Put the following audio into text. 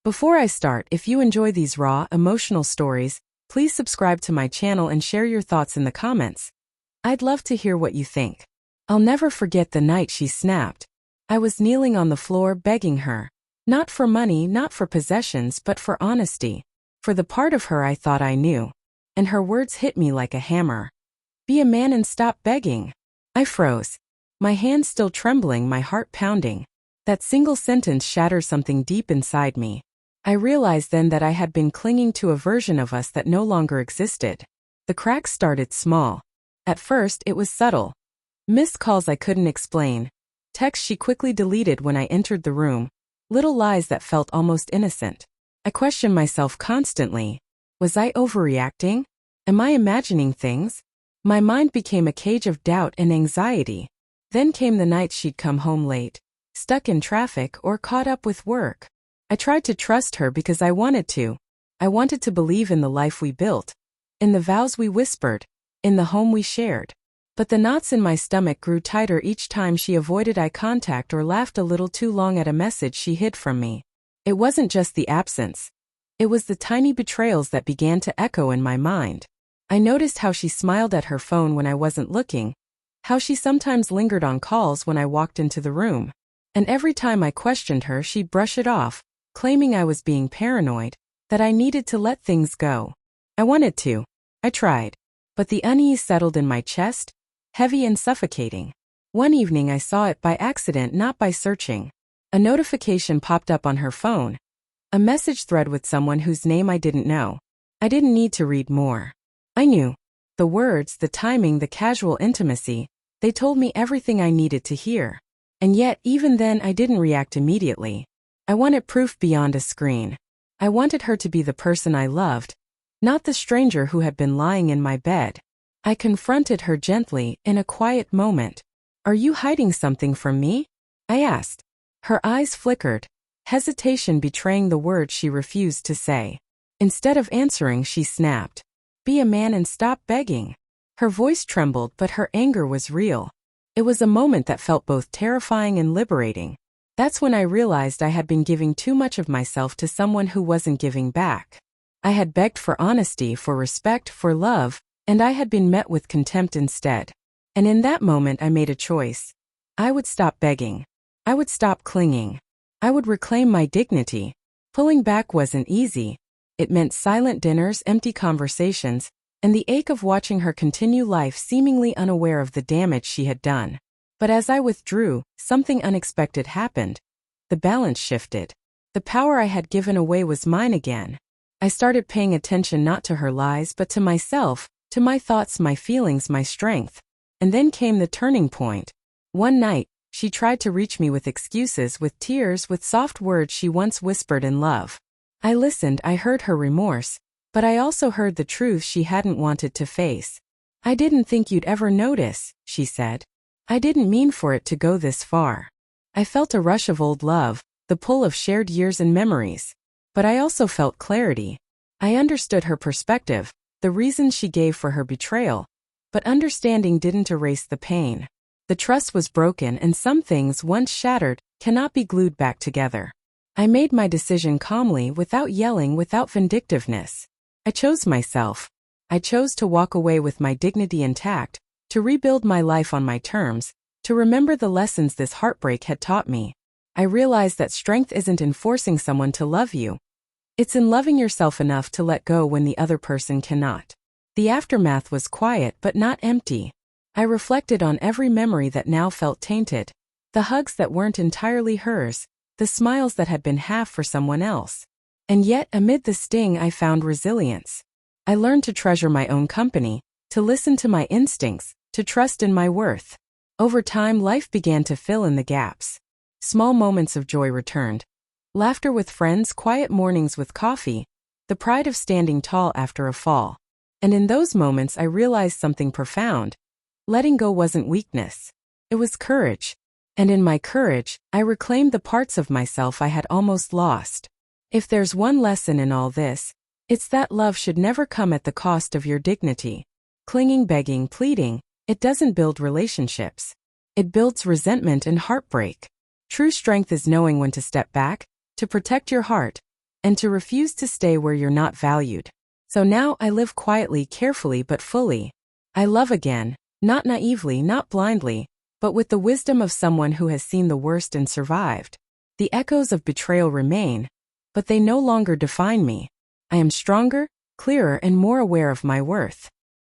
Before I start, if you enjoy these raw, emotional stories, please subscribe to my channel and share your thoughts in the comments. I'd love to hear what you think. I'll never forget the night she snapped. I was kneeling on the floor begging her. Not for money, not for possessions, but for honesty. For the part of her I thought I knew. And her words hit me like a hammer. Be a man and stop begging. I froze. My hands still trembling, my heart pounding. That single sentence shattered something deep inside me. I realized then that I had been clinging to a version of us that no longer existed. The cracks started small. At first, it was subtle. Missed calls I couldn't explain. Texts she quickly deleted when I entered the room. Little lies that felt almost innocent. I questioned myself constantly. Was I overreacting? Am I imagining things? My mind became a cage of doubt and anxiety. Then came the nights she'd come home late, stuck in traffic or caught up with work. I tried to trust her because I wanted to. I wanted to believe in the life we built, in the vows we whispered, in the home we shared. But the knots in my stomach grew tighter each time she avoided eye contact or laughed a little too long at a message she hid from me. It wasn't just the absence. It was the tiny betrayals that began to echo in my mind. I noticed how she smiled at her phone when I wasn't looking, how she sometimes lingered on calls when I walked into the room. And every time I questioned her, she'd brush it off, claiming I was being paranoid, that I needed to let things go. I wanted to. I tried. But the unease settled in my chest, heavy and suffocating. One evening I saw it by accident, not by searching. A notification popped up on her phone. A message thread with someone whose name I didn't know. I didn't need to read more. I knew. The words, the timing, the casual intimacy, they told me everything I needed to hear. And yet, even then, I didn't react immediately. I wanted proof beyond a screen. I wanted her to be the person I loved, not the stranger who had been lying in my bed. I confronted her gently, in a quiet moment. Are you hiding something from me? I asked. Her eyes flickered, hesitation betraying the words she refused to say. Instead of answering, she snapped. Be a man and stop begging. Her voice trembled, but her anger was real. It was a moment that felt both terrifying and liberating. That's when I realized I had been giving too much of myself to someone who wasn't giving back. I had begged for honesty, for respect, for love, and I had been met with contempt instead. And in that moment I made a choice. I would stop begging. I would stop clinging. I would reclaim my dignity. Pulling back wasn't easy. It meant silent dinners, empty conversations, and the ache of watching her continue life seemingly unaware of the damage she had done. But as I withdrew, something unexpected happened. The balance shifted. The power I had given away was mine again. I started paying attention not to her lies but to myself, to my thoughts, my feelings, my strength. And then came the turning point. One night, she tried to reach me with excuses, with tears, with soft words she once whispered in love. I listened, I heard her remorse, but I also heard the truth she hadn't wanted to face. I didn't think you'd ever notice, she said. I didn't mean for it to go this far. I felt a rush of old love, the pull of shared years and memories. But I also felt clarity. I understood her perspective, the reasons she gave for her betrayal. But understanding didn't erase the pain. The trust was broken, and some things, once shattered, cannot be glued back together. I made my decision calmly, without yelling, without vindictiveness. I chose myself. I chose to walk away with my dignity intact, to rebuild my life on my terms, to remember the lessons this heartbreak had taught me. I realized that strength isn't in forcing someone to love you. It's in loving yourself enough to let go when the other person cannot. The aftermath was quiet but not empty. I reflected on every memory that now felt tainted. The hugs that weren't entirely hers, the smiles that had been half for someone else. And yet, amid the sting, I found resilience. I learned to treasure my own company, to listen to my instincts, to trust in my worth. Over time, life began to fill in the gaps. Small moments of joy returned. Laughter with friends, quiet mornings with coffee, the pride of standing tall after a fall. And in those moments I realized something profound. Letting go wasn't weakness. It was courage. And in my courage, I reclaimed the parts of myself I had almost lost. If there's one lesson in all this, it's that love should never come at the cost of your dignity. Clinging, begging, pleading, it doesn't build relationships. It builds resentment and heartbreak. True strength is knowing when to step back, to protect your heart, and to refuse to stay where you're not valued. So now I live quietly, carefully, but fully. I love again, not naively, not blindly, but with the wisdom of someone who has seen the worst and survived. The echoes of betrayal remain, but they no longer define me. I am stronger, clearer, and more aware of my worth.